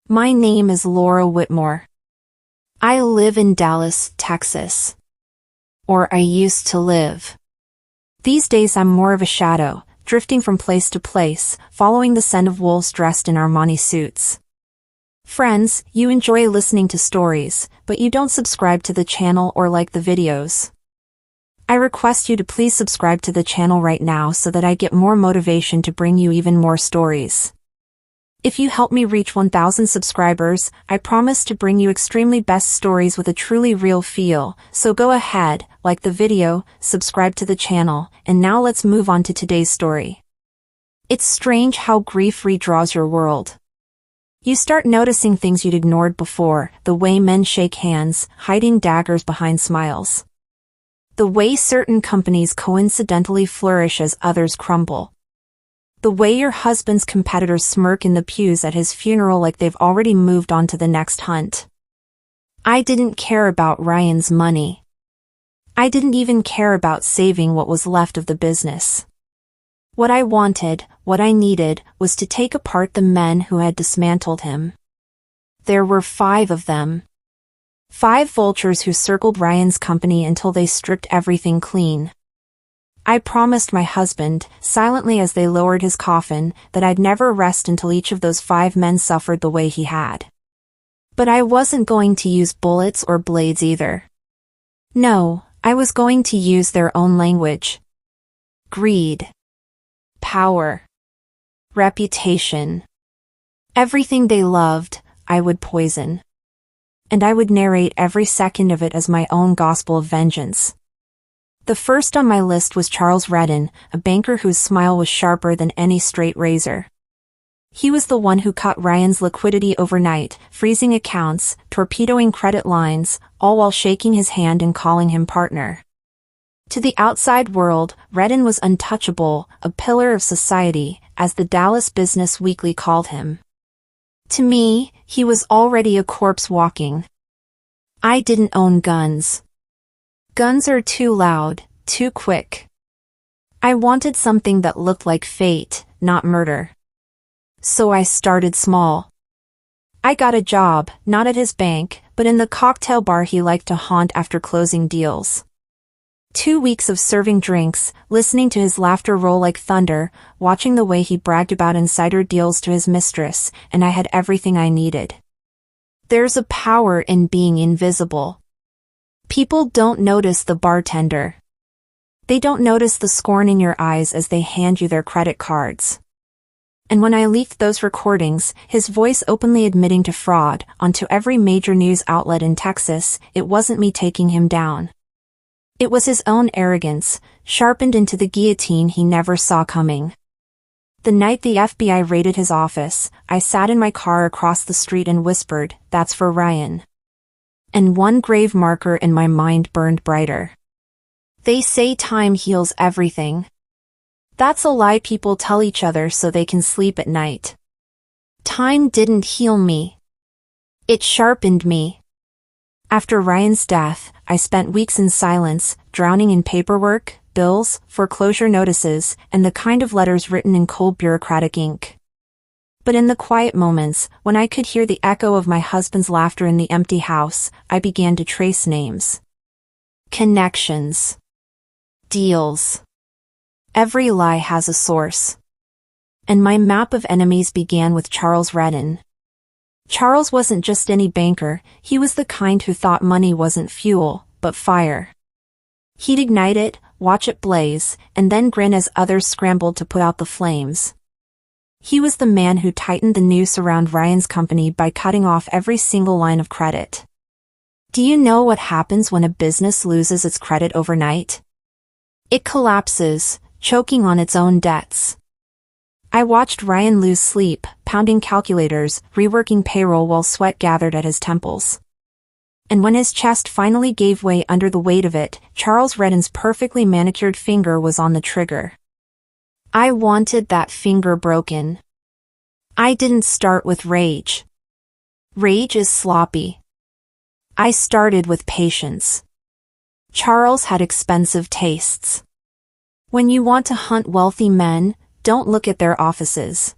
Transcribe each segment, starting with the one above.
My name is Laura Whitmore. I live in Dallas, Texas. Or I used to live. These days I'm more of a shadow, drifting from place to place, following the scent of wolves dressed in Armani suits. Friends, you enjoy listening to stories, but you don't subscribe to the channel or like the videos. I request you to please subscribe to the channel right now so that I get more motivation to bring you even more stories. If you help me reach 1,000 subscribers, I promise to bring you extremely best stories with a truly real feel, so go ahead, like the video, subscribe to the channel, and now let's move on to today's story. It's strange how grief redraws your world. You start noticing things you'd ignored before, the way men shake hands, hiding daggers behind smiles. The way certain companies coincidentally flourish as others crumble. The way your husband's competitors smirk in the pews at his funeral like they've already moved on to the next hunt. I didn't care about Ryan's money. I didn't even care about saving what was left of the business. What I wanted, what I needed, was to take apart the men who had dismantled him. There were 5 of them. 5 vultures who circled Ryan's company until they stripped everything clean. I promised my husband, silently as they lowered his coffin, that I'd never rest until each of those 5 men suffered the way he had. But I wasn't going to use bullets or blades either. No, I was going to use their own language. Greed. Power. Reputation. Everything they loved, I would poison. And I would narrate every second of it as my own gospel of vengeance. The first on my list was Charles Redden, a banker whose smile was sharper than any straight razor. He was the one who cut Ryan's liquidity overnight, freezing accounts, torpedoing credit lines, all while shaking his hand and calling him partner. To the outside world, Redden was untouchable, a pillar of society, as the Dallas Business Weekly called him. To me, he was already a corpse walking. I didn't own guns. Guns are too loud, too quick. I wanted something that looked like fate, not murder. So I started small. I got a job, not at his bank, but in the cocktail bar he liked to haunt after closing deals. 2 weeks of serving drinks, listening to his laughter roll like thunder, watching the way he bragged about insider deals to his mistress, and I had everything I needed. There's a power in being invisible. People don't notice the bartender. They don't notice the scorn in your eyes as they hand you their credit cards. And when I leaked those recordings, his voice openly admitting to fraud, onto every major news outlet in Texas, it wasn't me taking him down. It was his own arrogance, sharpened into the guillotine he never saw coming. The night the FBI raided his office, I sat in my car across the street and whispered, "That's for Ryan." And one grave marker in my mind burned brighter. They say time heals everything. That's a lie people tell each other so they can sleep at night. Time didn't heal me. It sharpened me. After Ryan's death, I spent weeks in silence, drowning in paperwork, bills, foreclosure notices, and the kind of letters written in cold bureaucratic ink. But in the quiet moments, when I could hear the echo of my husband's laughter in the empty house, I began to trace names. Connections. Deals. Every lie has a source. And my map of enemies began with Charles Redden. Charles wasn't just any banker, he was the kind who thought money wasn't fuel, but fire. He'd ignite it, watch it blaze, and then grin as others scrambled to put out the flames. He was the man who tightened the noose around Ryan's company by cutting off every single line of credit. Do you know what happens when a business loses its credit overnight? It collapses, choking on its own debts. I watched Ryan lose sleep, pounding calculators, reworking payroll while sweat gathered at his temples. And when his chest finally gave way under the weight of it, Charles Redden's perfectly manicured finger was on the trigger. I wanted that finger broken. I didn't start with rage. Rage is sloppy. I started with patience. Charles had expensive tastes. When you want to hunt wealthy men, don't look at their offices.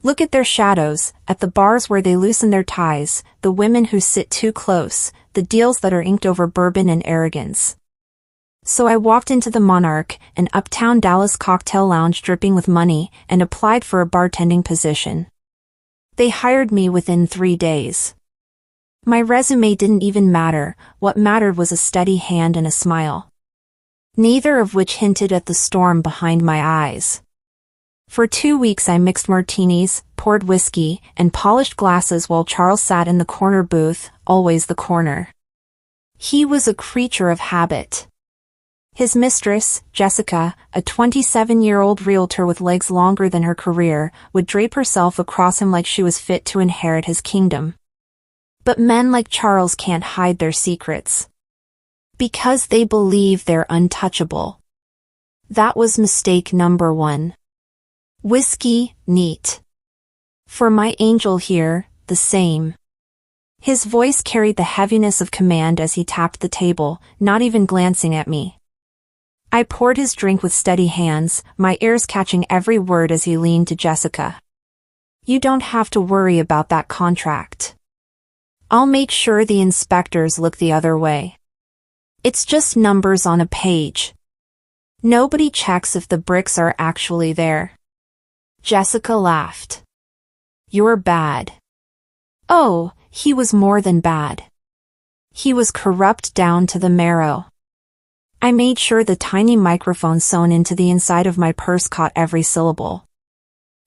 Look at their shadows, at the bars where they loosen their ties, the women who sit too close, the deals that are inked over bourbon and arrogance. So I walked into the Monarch, an uptown Dallas cocktail lounge dripping with money, and applied for a bartending position. They hired me within 3 days. My resume didn't even matter, what mattered was a steady hand and a smile. Neither of which hinted at the storm behind my eyes. For 2 weeks I mixed martinis, poured whiskey, and polished glasses while Charles sat in the corner booth, always the corner. He was a creature of habit. His mistress, Jessica, a 27-year-old realtor with legs longer than her career, would drape herself across him like she was fit to inherit his kingdom. But men like Charles can't hide their secrets. Because they believe they're untouchable. That was mistake number 1. Whiskey, neat. For my angel here, the same. His voice carried the heaviness of command as he tapped the table, not even glancing at me. I poured his drink with steady hands, my ears catching every word as he leaned to Jessica. You don't have to worry about that contract. I'll make sure the inspectors look the other way. It's just numbers on a page. Nobody checks if the bricks are actually there. Jessica laughed. You're bad. Oh, he was more than bad. He was corrupt down to the marrow. I made sure the tiny microphone sewn into the inside of my purse caught every syllable.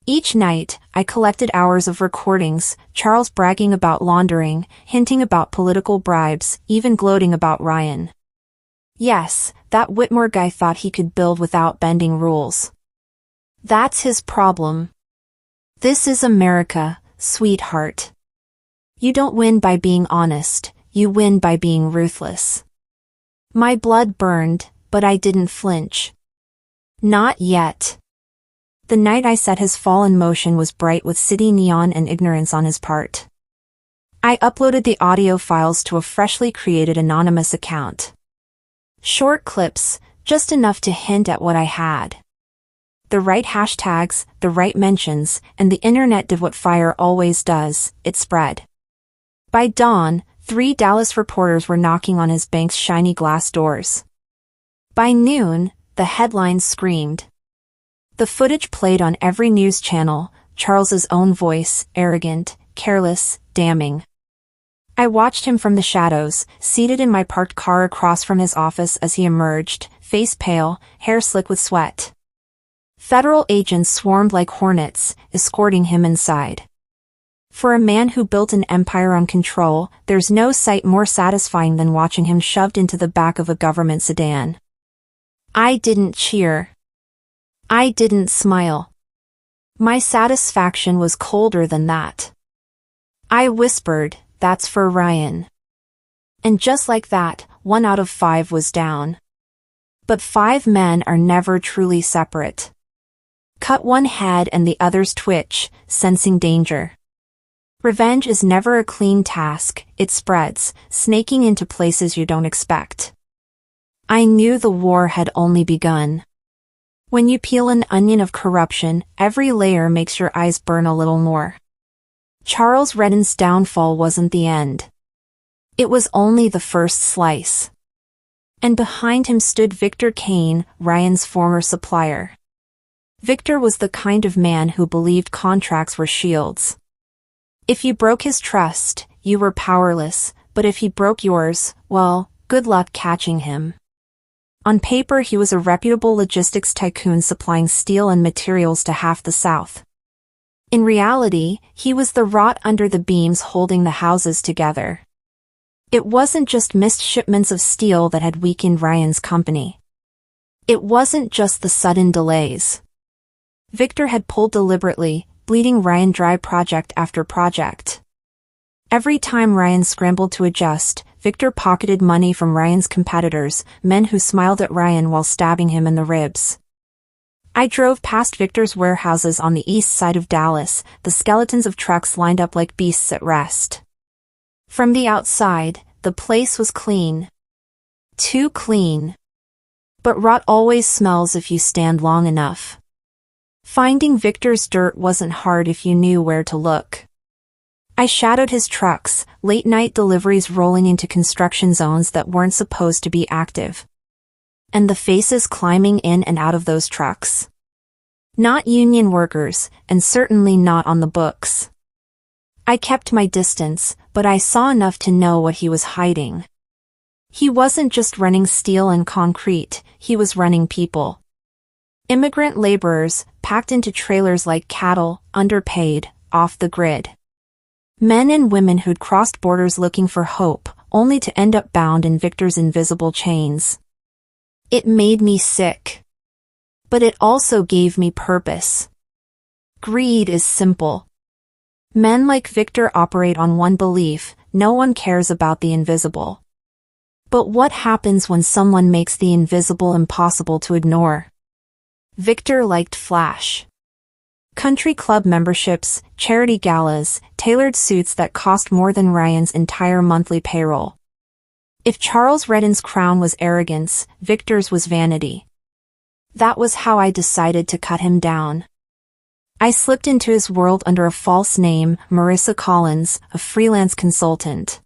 Each night, I collected hours of recordings, Charles bragging about laundering, hinting about political bribes, even gloating about Ryan. Yes, that Whitmore guy thought he could build without bending rules. That's his problem. This is America, sweetheart. You don't win by being honest, you win by being ruthless. My blood burned, but I didn't flinch. Not yet. The night I set his fall in motion was bright with city neon and ignorance on his part. I uploaded the audio files to a freshly created anonymous account. Short clips, just enough to hint at what I had. The right hashtags, the right mentions, and the internet did what fire always does, it spread. By dawn, 3 Dallas reporters were knocking on his bank's shiny glass doors. By noon, the headlines screamed. The footage played on every news channel, Charles's own voice, arrogant, careless, damning. I watched him from the shadows, seated in my parked car across from his office as he emerged, face pale, hair slick with sweat. Federal agents swarmed like hornets, escorting him inside. For a man who built an empire on control, there's no sight more satisfying than watching him shoved into the back of a government sedan. I didn't cheer. I didn't smile. My satisfaction was colder than that. I whispered, "That's for Ryan." And just like that, 1 out of 5 was down. But 5 men are never truly separate. Cut one head and the others twitch, sensing danger. Revenge is never a clean task, it spreads, snaking into places you don't expect. I knew the war had only begun. When you peel an onion of corruption, every layer makes your eyes burn a little more. Charles Redden's downfall wasn't the end. It was only the first slice. And behind him stood Victor Kane, Ryan's former supplier. Victor was the kind of man who believed contracts were shields. If you broke his trust, you were powerless, but if he broke yours, well, good luck catching him. On paper he was a reputable logistics tycoon supplying steel and materials to half the South. In reality, he was the rot under the beams holding the houses together. It wasn't just missed shipments of steel that had weakened Ryan's company. It wasn't just the sudden delays. Victor had pulled deliberately, bleeding Ryan dry project after project. Every time Ryan scrambled to adjust, Victor pocketed money from Ryan's competitors, men who smiled at Ryan while stabbing him in the ribs. I drove past Victor's warehouses on the east side of Dallas, the skeletons of trucks lined up like beasts at rest. From the outside, the place was clean. Too clean. But rot always smells if you stand long enough. Finding Victor's dirt wasn't hard if you knew where to look. I shadowed his trucks, late-night deliveries rolling into construction zones that weren't supposed to be active. And the faces climbing in and out of those trucks. Not union workers, and certainly not on the books. I kept my distance, but I saw enough to know what he was hiding. He wasn't just running steel and concrete, he was running people. Immigrant laborers, packed into trailers like cattle, underpaid, off the grid. Men and women who'd crossed borders looking for hope, only to end up bound in Victor's invisible chains. It made me sick. But it also gave me purpose. Greed is simple. Men like Victor operate on one belief: no one cares about the invisible. But what happens when someone makes the invisible impossible to ignore? Victor liked flash. Country club memberships, charity galas, tailored suits that cost more than Ryan's entire monthly payroll. If Charles Redden's crown was arrogance, Victor's was vanity. That was how I decided to cut him down. I slipped into his world under a false name, Marissa Collins, a freelance consultant.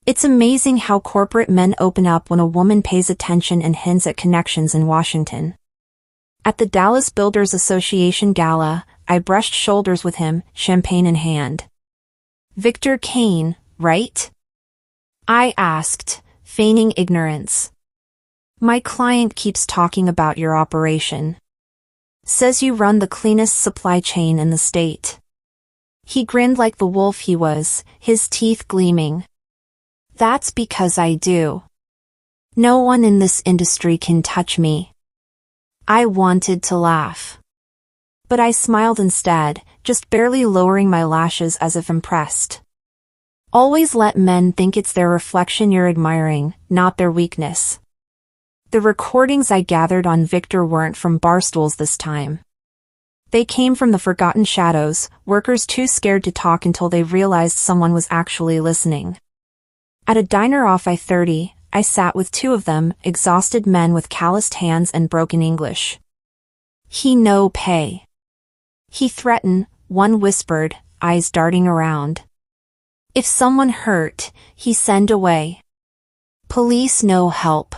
It's amazing how corporate men open up when a woman pays attention and hints at connections in Washington. At the Dallas Builders Association Gala, I brushed shoulders with him, champagne in hand. "Victor Kane, right?" I asked, feigning ignorance. "My client keeps talking about your operation. Says you run the cleanest supply chain in the state." He grinned like the wolf he was, his teeth gleaming. "That's because I do. No one in this industry can touch me." I wanted to laugh. But I smiled instead, just barely lowering my lashes as if impressed. Always let men think it's their reflection you're admiring, not their weakness. The recordings I gathered on Victor weren't from barstools this time. They came from the forgotten shadows, workers too scared to talk until they realized someone was actually listening. At a diner off I-30, I sat with two of them, exhausted men with calloused hands and broken English. "He no pay." He threatened, one whispered, eyes darting around. "If someone hurt, he send away. Police no help."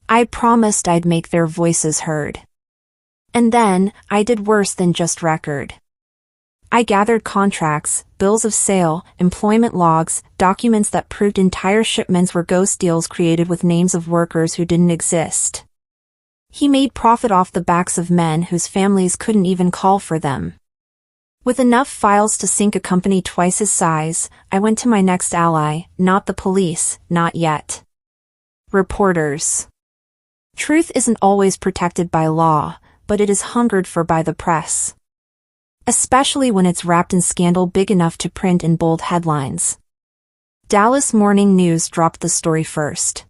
I promised I'd make their voices heard. And then, I did worse than just record. I gathered contracts, bills of sale, employment logs, documents that proved entire shipments were ghost deals created with names of workers who didn't exist. He made profit off the backs of men whose families couldn't even call for them. With enough files to sink a company twice his size, I went to my next ally, not the police, not yet. Reporters. Truth isn't always protected by law, but it is hungered for by the press. Especially when it's wrapped in scandal big enough to print in bold headlines. Dallas Morning News dropped the story first.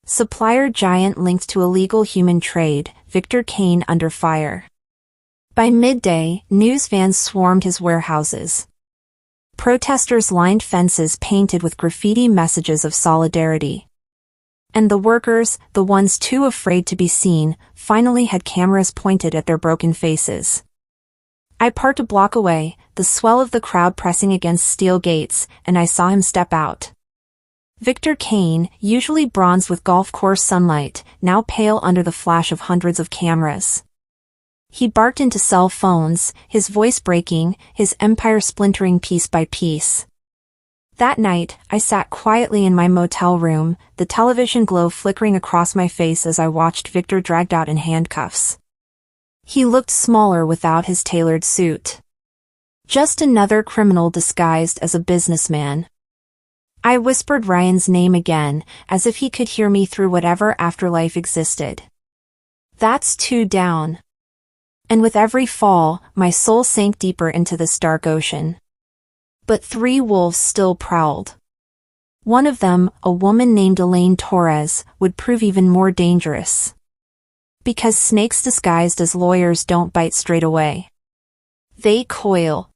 Supplier giant linked to illegal human trade, Victor Kane under fire. By midday, news vans swarmed his warehouses. Protesters lined fences painted with graffiti messages of solidarity. And the workers, the ones too afraid to be seen, finally had cameras pointed at their broken faces. I parked a block away, the swell of the crowd pressing against steel gates, and I saw him step out. Victor Kane, usually bronzed with golf course sunlight, now pale under the flash of hundreds of cameras. He barked into cell phones, his voice breaking, his empire splintering piece by piece. That night, I sat quietly in my motel room, the television glow flickering across my face as I watched Victor dragged out in handcuffs. He looked smaller without his tailored suit. Just another criminal disguised as a businessman. I whispered Ryan's name again, as if he could hear me through whatever afterlife existed. "That's two down." And with every fall, my soul sank deeper into this dark ocean. But three wolves still prowled. One of them, a woman named Elaine Torres, would prove even more dangerous. Because snakes disguised as lawyers don't bite straight away. They coil.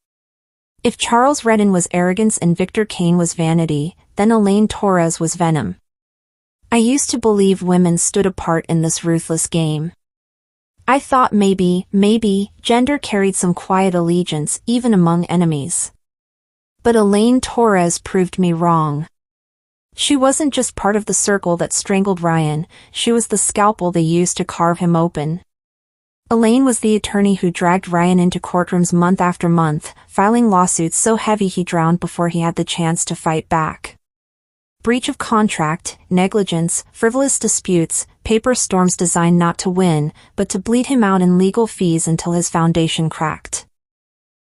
If Charles Redden was arrogance and Victor Kane was vanity, then Elaine Torres was venom. I used to believe women stood apart in this ruthless game. I thought maybe, gender carried some quiet allegiance even among enemies. But Elaine Torres proved me wrong. She wasn't just part of the circle that strangled Ryan, she was the scalpel they used to carve him open. Elaine was the attorney who dragged Ryan into courtrooms month after month, filing lawsuits so heavy he drowned before he had the chance to fight back. Breach of contract, negligence, frivolous disputes, paper storms designed not to win, but to bleed him out in legal fees until his foundation cracked.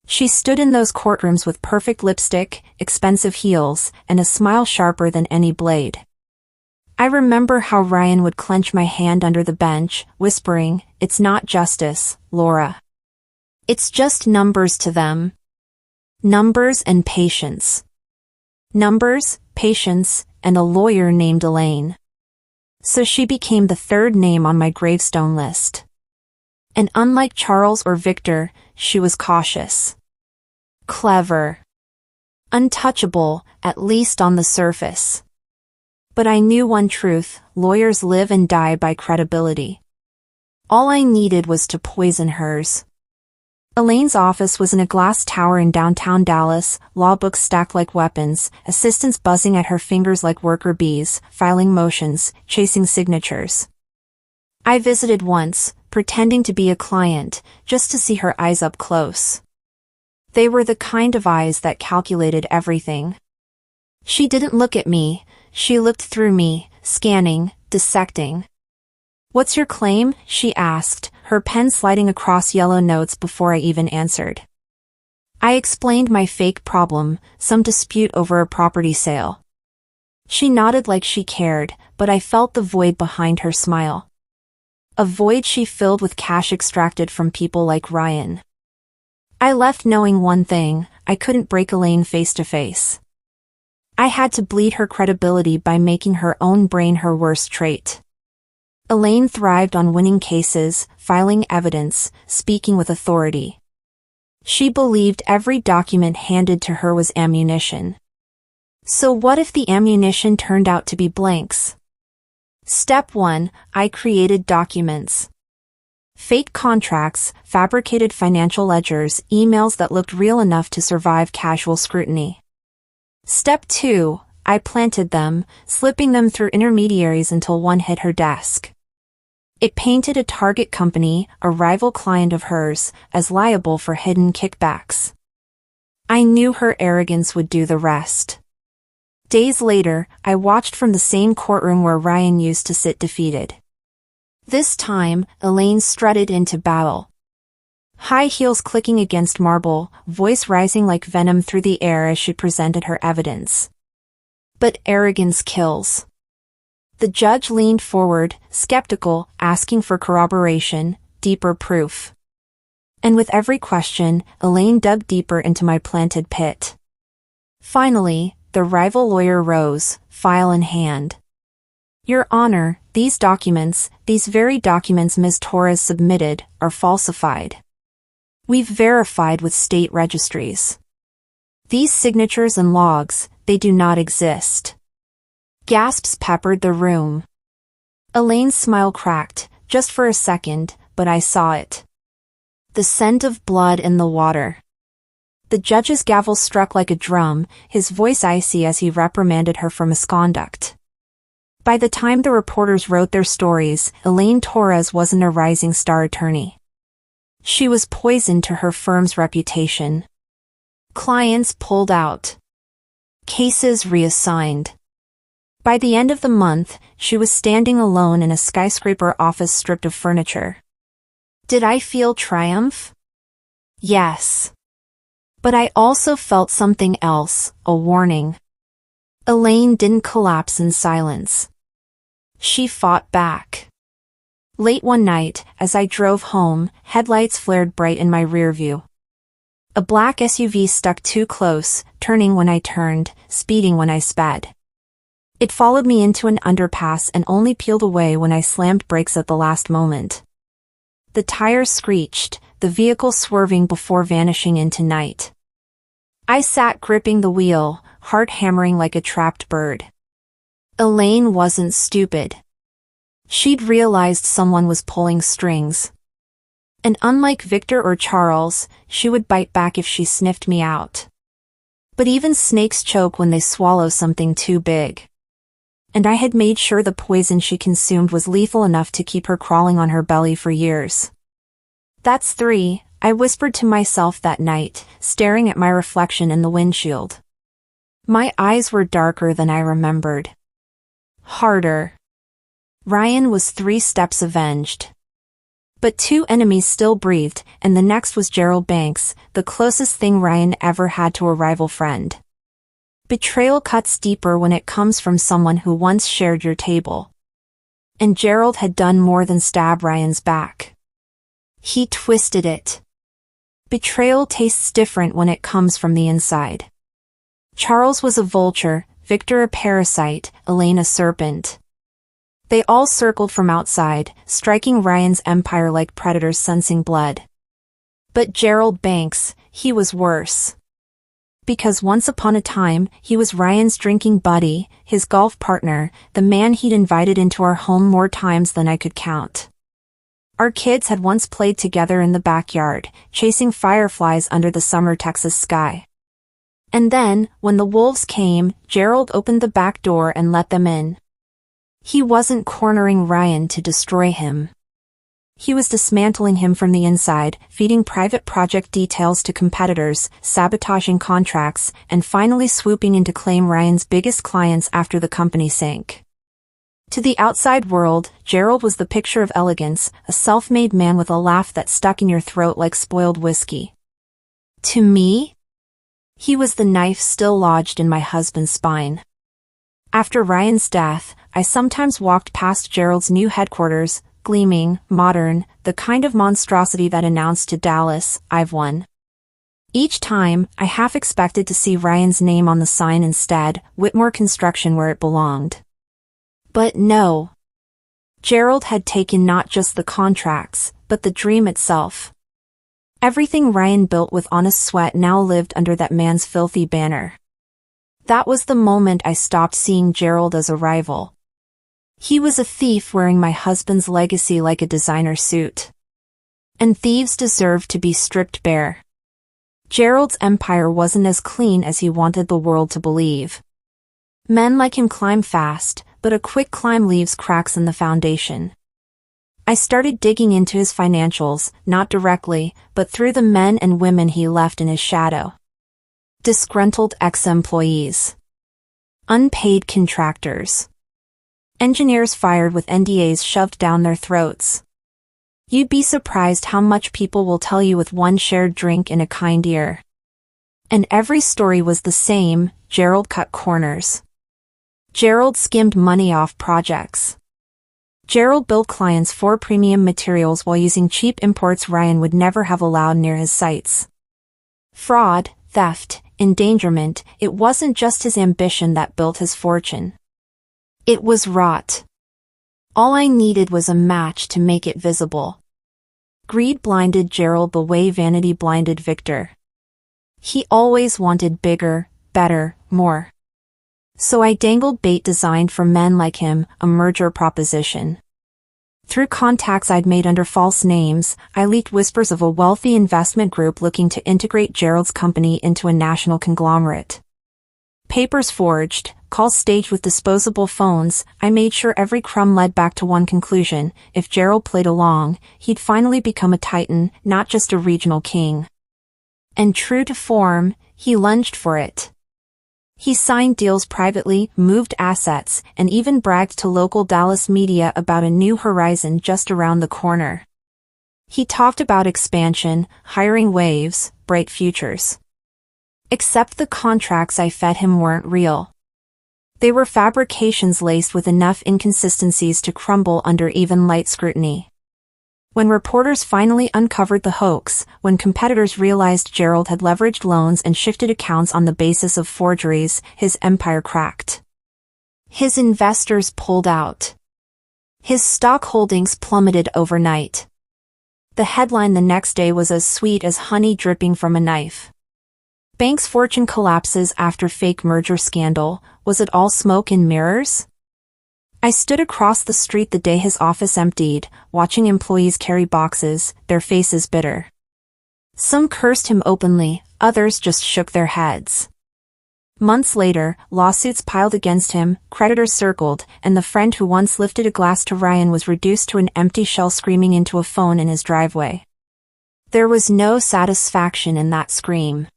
She stood in those courtrooms with perfect lipstick, expensive heels, and a smile sharper than any blade. I remember how Ryan would clench my hand under the bench, whispering, "It's not justice, Laura. It's just numbers to them. Numbers and patience. Numbers, patience, and a lawyer named Elaine." So she became the third name on my gravestone list. And unlike Charles or Victor, she was cautious. Clever. Untouchable, at least on the surface. But I knew one truth: lawyers live and die by credibility. All I needed was to poison hers. Elaine's office was in a glass tower in downtown Dallas, law books stacked like weapons, assistants buzzing at her fingers like worker bees, filing motions, chasing signatures. I visited once, pretending to be a client, just to see her eyes up close. They were the kind of eyes that calculated everything. She didn't look at me, she looked through me, scanning, dissecting. "What's your claim?" she asked, her pen sliding across yellow notes before I even answered. I explained my fake problem, some dispute over a property sale. She nodded like she cared, but I felt the void behind her smile. A void she filled with cash extracted from people like Ryan. I left knowing one thing: I couldn't break Elaine face to face. I had to bleed her credibility by making her own brain her worst trait. Elaine thrived on winning cases, filing evidence, speaking with authority. She believed every document handed to her was ammunition. So what if the ammunition turned out to be blanks? Step 1, I created documents. Fake contracts, fabricated financial ledgers, emails that looked real enough to survive casual scrutiny. Step 2, I planted them, slipping them through intermediaries until one hit her desk. It painted a target company, a rival client of hers, as liable for hidden kickbacks. I knew her arrogance would do the rest. Days later, I watched from the same courtroom where Ryan used to sit defeated. This time, Elaine strutted into battle. High heels clicking against marble, voice rising like venom through the air as she presented her evidence. But arrogance kills. The judge leaned forward, skeptical, asking for corroboration, deeper proof. And with every question, Elaine dug deeper into my planted pit. Finally, the rival lawyer rose, file in hand. "Your Honor, these very documents Ms. Torres submitted, are falsified. We've verified with state registries. These signatures and logs, they do not exist." Gasps peppered the room. Elaine's smile cracked, just for a second, but I saw it. The scent of blood in the water. The judge's gavel struck like a drum, his voice icy as he reprimanded her for misconduct. By the time the reporters wrote their stories, Elaine Torres wasn't a rising star attorney. She was poison to her firm's reputation. Clients pulled out. Cases reassigned. By the end of the month, she was standing alone in a skyscraper office stripped of furniture. Did I feel triumph? Yes. But I also felt something else, a warning. Elaine didn't collapse in silence. She fought back. Late one night, as I drove home, headlights flared bright in my rearview. A black SUV stuck too close, turning when I turned, speeding when I sped. It followed me into an underpass and only peeled away when I slammed brakes at the last moment. The tires screeched, the vehicle swerving before vanishing into night. I sat gripping the wheel, heart hammering like a trapped bird. Elaine wasn't stupid. She'd realized someone was pulling strings. And unlike Victor or Charles, she would bite back if she sniffed me out. But even snakes choke when they swallow something too big. And I had made sure the poison she consumed was lethal enough to keep her crawling on her belly for years. "That's 3, I whispered to myself that night, staring at my reflection in the windshield. My eyes were darker than I remembered. Harder. Ryan was 3 steps avenged. But 2 enemies still breathed, and the next was Gerald Banks, the closest thing Ryan ever had to a rival friend. Betrayal cuts deeper when it comes from someone who once shared your table. And Gerald had done more than stab Ryan's back. He twisted it. Betrayal tastes different when it comes from the inside. Charles was a vulture, Victor a parasite, Elaine a serpent. They all circled from outside, striking Ryan's empire like predators sensing blood. But Gerald Banks, he was worse. Because once upon a time, he was Ryan's drinking buddy, his golf partner, the man he'd invited into our home more times than I could count. Our kids had once played together in the backyard, chasing fireflies under the summer Texas sky. And then, when the wolves came, Gerald opened the back door and let them in. He wasn't cornering Ryan to destroy him. He was dismantling him from the inside, feeding private project details to competitors, sabotaging contracts, and finally swooping in to claim Ryan's biggest clients after the company sank. To the outside world, Gerald was the picture of elegance, a self-made man with a laugh that stuck in your throat like spoiled whiskey. To me, he was the knife still lodged in my husband's spine. After Ryan's death, I sometimes walked past Gerald's new headquarters, gleaming, modern, the kind of monstrosity that announced to Dallas, "I've won." Each time, I half expected to see Ryan's name on the sign instead, Whitmore Construction where it belonged. But no. Gerald had taken not just the contracts, but the dream itself. Everything Ryan built with honest sweat now lived under that man's filthy banner. That was the moment I stopped seeing Gerald as a rival. He was a thief wearing my husband's legacy like a designer suit. And thieves deserved to be stripped bare. Gerald's empire wasn't as clean as he wanted the world to believe. Men like him climb fast, but a quick climb leaves cracks in the foundation. I started digging into his financials, not directly, but through the men and women he left in his shadow. Disgruntled ex-employees. Unpaid contractors. Engineers fired with NDAs shoved down their throats. You'd be surprised how much people will tell you with one shared drink and a kind ear. And every story was the same: Gerald cut corners. Gerald skimmed money off projects. Gerald billed clients for premium materials while using cheap imports Ryan would never have allowed near his sites. Fraud, theft, endangerment, it wasn't just his ambition that built his fortune. It was rot. All I needed was a match to make it visible. Greed blinded Gerald the way vanity blinded Victor. He always wanted bigger, better, more. So I dangled bait designed for men like him, a merger proposition. Through contacts I'd made under false names, I leaked whispers of a wealthy investment group looking to integrate Gerald's company into a national conglomerate. Papers forged, calls staged with disposable phones, I made sure every crumb led back to one conclusion: if Gerald played along, he'd finally become a titan, not just a regional king. And true to form, he lunged for it. He signed deals privately, moved assets, and even bragged to local Dallas media about a new horizon just around the corner. He talked about expansion, hiring waves, bright futures. Except the contracts I fed him weren't real. They were fabrications laced with enough inconsistencies to crumble under even light scrutiny. When reporters finally uncovered the hoax, when competitors realized Gerald had leveraged loans and shifted accounts on the basis of forgeries, his empire cracked. His investors pulled out. His stock holdings plummeted overnight. The headline the next day was as sweet as honey dripping from a knife. Bank's fortune collapses after fake merger scandal. Was it all smoke and mirrors? I stood across the street the day his office emptied, watching employees carry boxes, their faces bitter. Some cursed him openly, others just shook their heads. Months later, lawsuits piled against him, creditors circled, and the friend who once lifted a glass to Ryan was reduced to an empty shell screaming into a phone in his driveway. There was no satisfaction in that scream.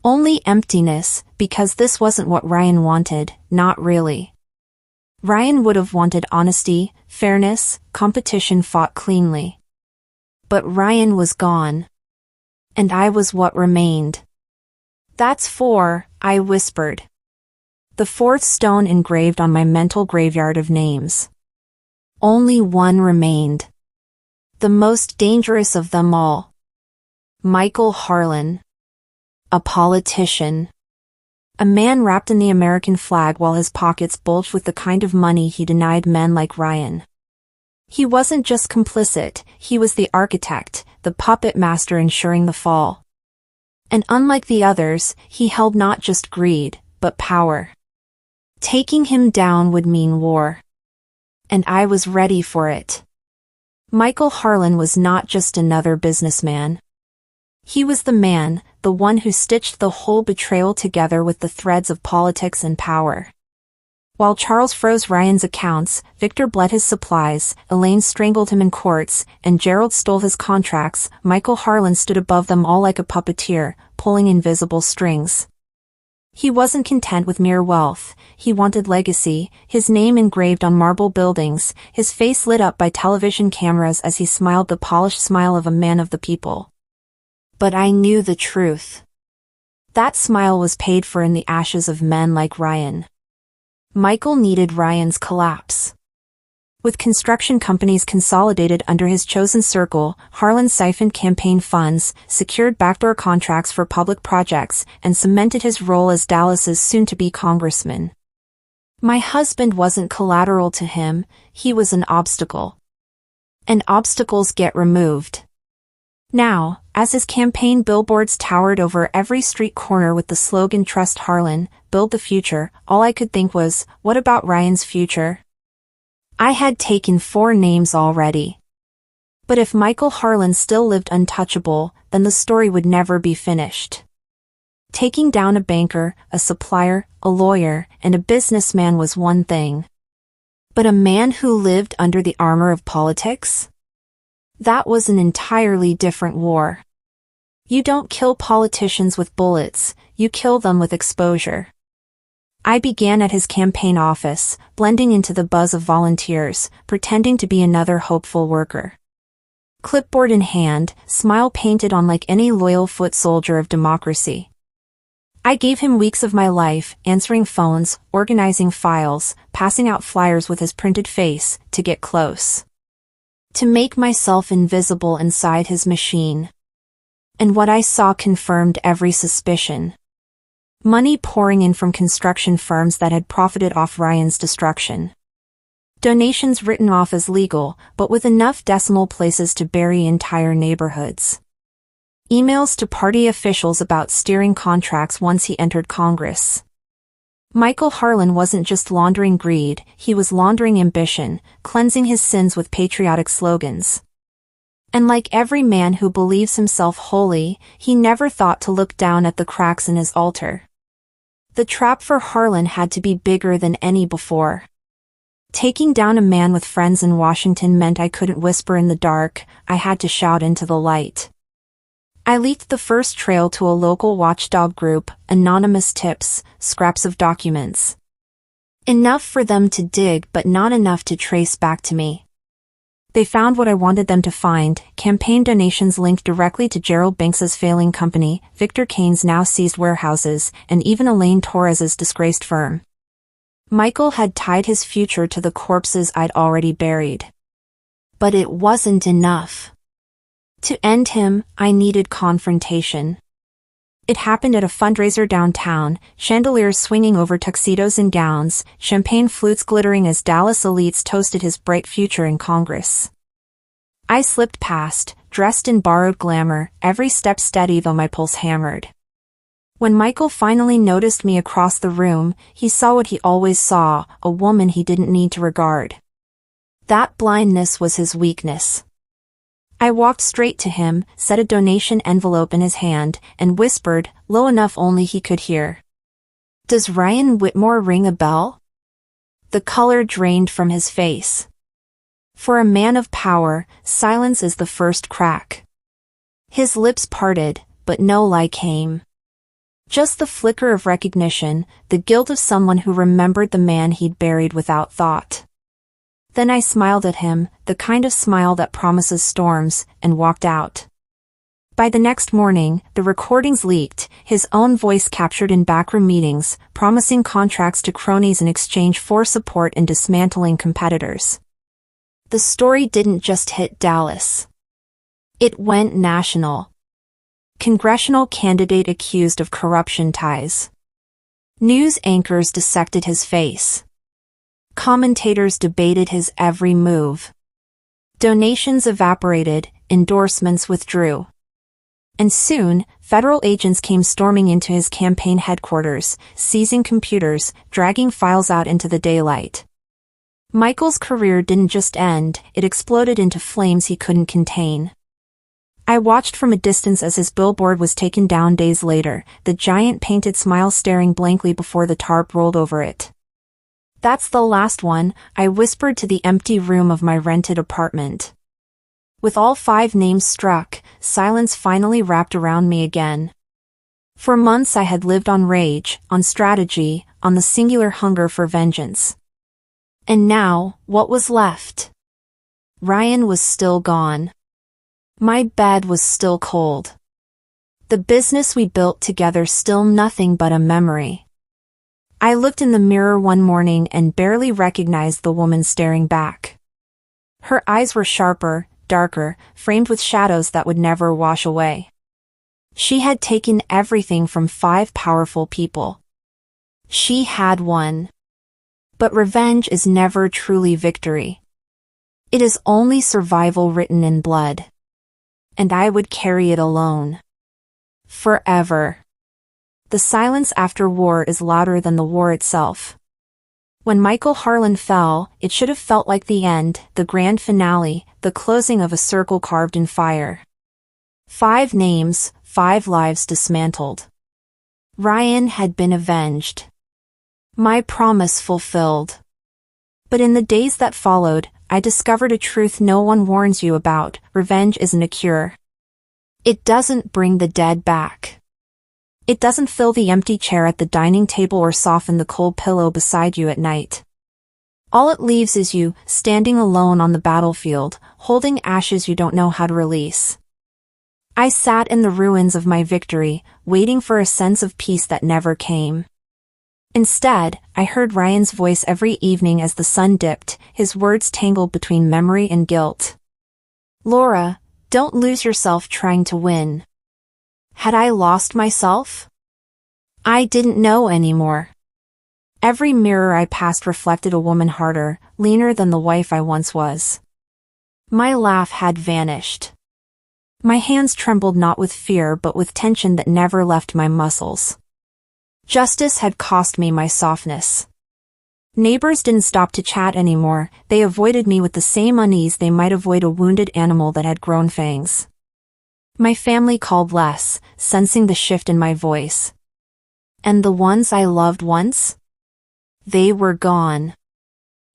Only emptiness, because this wasn't what Ryan wanted, not really. Ryan would have wanted honesty, fairness, competition fought cleanly. But Ryan was gone. And I was what remained. "That's 4, I whispered. The 4th stone engraved on my mental graveyard of names. Only one remained. The most dangerous of them all. Michael Harlan. A politician. A man wrapped in the American flag while his pockets bulged with the kind of money he denied men like Ryan. He wasn't just complicit, he was the architect, the puppet master ensuring the fall. And unlike the others, he held not just greed, but power. Taking him down would mean war. And I was ready for it. Michael Harlan was not just another businessman. He was the man, the one who stitched the whole betrayal together with the threads of politics and power. While Charles froze Ryan's accounts, Victor bled his supplies, Elaine strangled him in courts, and Gerald stole his contracts, Michael Harlan stood above them all like a puppeteer, pulling invisible strings. He wasn't content with mere wealth, he wanted legacy, his name engraved on marble buildings, his face lit up by television cameras as he smiled the polished smile of a man of the people. But I knew the truth. That smile was paid for in the ashes of men like Ryan. Michael needed Ryan's collapse. With construction companies consolidated under his chosen circle, Harlan siphoned campaign funds, secured backdoor contracts for public projects, and cemented his role as Dallas's soon-to-be congressman. My husband wasn't collateral to him, he was an obstacle. And obstacles get removed. Now, as his campaign billboards towered over every street corner with the slogan "Trust Harlan, build the future," all I could think was, what about Ryan's future? I had taken 4 names already. But if Michael Harlan still lived untouchable, then the story would never be finished. Taking down a banker, a supplier, a lawyer, and a businessman was one thing. But a man who lived under the armor of politics? That was an entirely different war. You don't kill politicians with bullets, you kill them with exposure. I began at his campaign office, blending into the buzz of volunteers, pretending to be another hopeful worker. Clipboard in hand, smile painted on like any loyal foot soldier of democracy. I gave him weeks of my life, answering phones, organizing files, passing out flyers with his printed face, to get close. To make myself invisible inside his machine. And what I saw confirmed every suspicion. Money pouring in from construction firms that had profited off Ryan's destruction. Donations written off as legal, but with enough decimal places to bury entire neighborhoods. Emails to party officials about steering contracts once he entered Congress. Michael Harlan wasn't just laundering greed, he was laundering ambition, cleansing his sins with patriotic slogans. And like every man who believes himself holy, he never thought to look down at the cracks in his altar. The trap for Harlan had to be bigger than any before. Taking down a man with friends in Washington meant I couldn't whisper in the dark, I had to shout into the light. I leaked the first trail to a local watchdog group, anonymous tips, scraps of documents. Enough for them to dig but not enough to trace back to me. They found what I wanted them to find, campaign donations linked directly to Gerald Banks's failing company, Victor Kane's now seized warehouses, and even Elaine Torres's disgraced firm. Michael had tied his future to the corpses I'd already buried. But it wasn't enough. To end him, I needed confrontation. It happened at a fundraiser downtown, chandeliers swinging over tuxedos and gowns, champagne flutes glittering as Dallas elites toasted his bright future in Congress. I slipped past, dressed in borrowed glamour, every step steady though my pulse hammered. When Michael finally noticed me across the room, he saw what he always saw, a woman he didn't need to regard. That blindness was his weakness. I walked straight to him, set a donation envelope in his hand, and whispered, low enough only he could hear. "Does Ryan Whitmore ring a bell?" The color drained from his face. For a man of power, silence is the first crack. His lips parted, but no lie came. Just the flicker of recognition, the guilt of someone who remembered the man he'd buried without thought. Then I smiled at him, the kind of smile that promises storms, and walked out. By the next morning, the recordings leaked, his own voice captured in backroom meetings, promising contracts to cronies in exchange for support in dismantling competitors. The story didn't just hit Dallas. It went national. Congressional candidate accused of corruption ties. News anchors dissected his face. Commentators debated his every move. Donations evaporated, endorsements withdrew. And soon, federal agents came storming into his campaign headquarters, seizing computers, dragging files out into the daylight. Michael's career didn't just end, it exploded into flames he couldn't contain. I watched from a distance as his billboard was taken down days later, the giant painted smile staring blankly before the tarp rolled over it. "That's the last one," I whispered to the empty room of my rented apartment. With all 5 names struck, silence finally wrapped around me again. For months I had lived on rage, on strategy, on the singular hunger for vengeance. And now, what was left? Ryan was still gone. My bed was still cold. The business we built together still nothing but a memory. I looked in the mirror one morning and barely recognized the woman staring back. Her eyes were sharper, darker, framed with shadows that would never wash away. She had taken everything from 5 powerful people. She had won. But revenge is never truly victory. It is only survival written in blood. And I would carry it alone. Forever. The silence after war is louder than the war itself. When Michael Harlan fell, it should have felt like the end, the grand finale, the closing of a circle carved in fire. 5 names, 5 lives dismantled. Ryan had been avenged. My promise fulfilled. But in the days that followed, I discovered a truth no one warns you about: revenge isn't a cure. It doesn't bring the dead back. It doesn't fill the empty chair at the dining table or soften the cold pillow beside you at night. All it leaves is you, standing alone on the battlefield, holding ashes you don't know how to release. I sat in the ruins of my victory, waiting for a sense of peace that never came. Instead, I heard Ryan's voice every evening as the sun dipped, his words tangled between memory and guilt. "Laura, don't lose yourself trying to win." Had I lost myself? I didn't know anymore. Every mirror I passed reflected a woman harder, leaner than the wife I once was. My laugh had vanished. My hands trembled not with fear but with tension that never left my muscles. Justice had cost me my softness. Neighbors didn't stop to chat anymore, they avoided me with the same unease they might avoid a wounded animal that had grown fangs. My family called less, sensing the shift in my voice. And the ones I loved once? They were gone.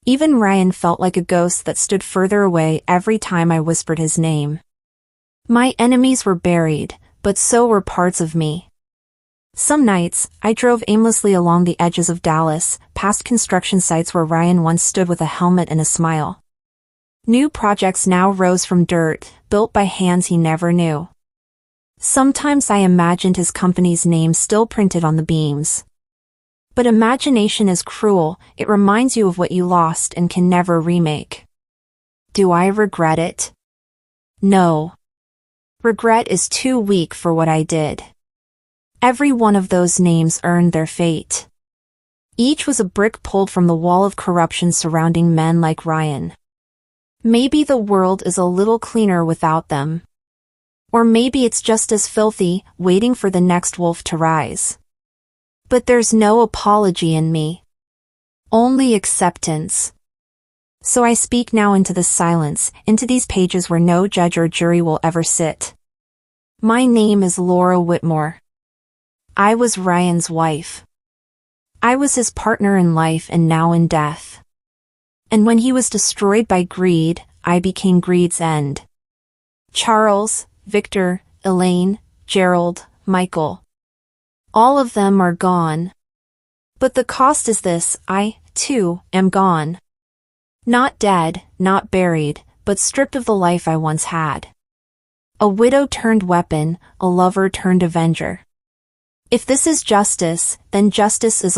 Even Ryan felt like a ghost that stood further away every time I whispered his name. My enemies were buried, but so were parts of me. Some nights, I drove aimlessly along the edges of Dallas, past construction sites where Ryan once stood with a helmet and a smile. New projects now rose from dirt, built by hands he never knew. Sometimes I imagined his company's name still printed on the beams. But imagination is cruel, it reminds you of what you lost and can never remake. Do I regret it? No. Regret is too weak for what I did. Every one of those names earned their fate. Each was a brick pulled from the wall of corruption surrounding men like Ryan. Maybe the world is a little cleaner without them. Or maybe it's just as filthy, waiting for the next wolf to rise. But there's no apology in me. Only acceptance. So I speak now into the silence, into these pages where no judge or jury will ever sit. My name is Laura Whitmore. I was Ryan's wife. I was his partner in life and now in death. And when he was destroyed by greed, I became greed's end. Charles, Victor, Elaine, Gerald, Michael. All of them are gone. But the cost is this: I, too, am gone. Not dead, not buried, but stripped of the life I once had. A widow turned weapon, a lover turned avenger. If this is justice, then justice is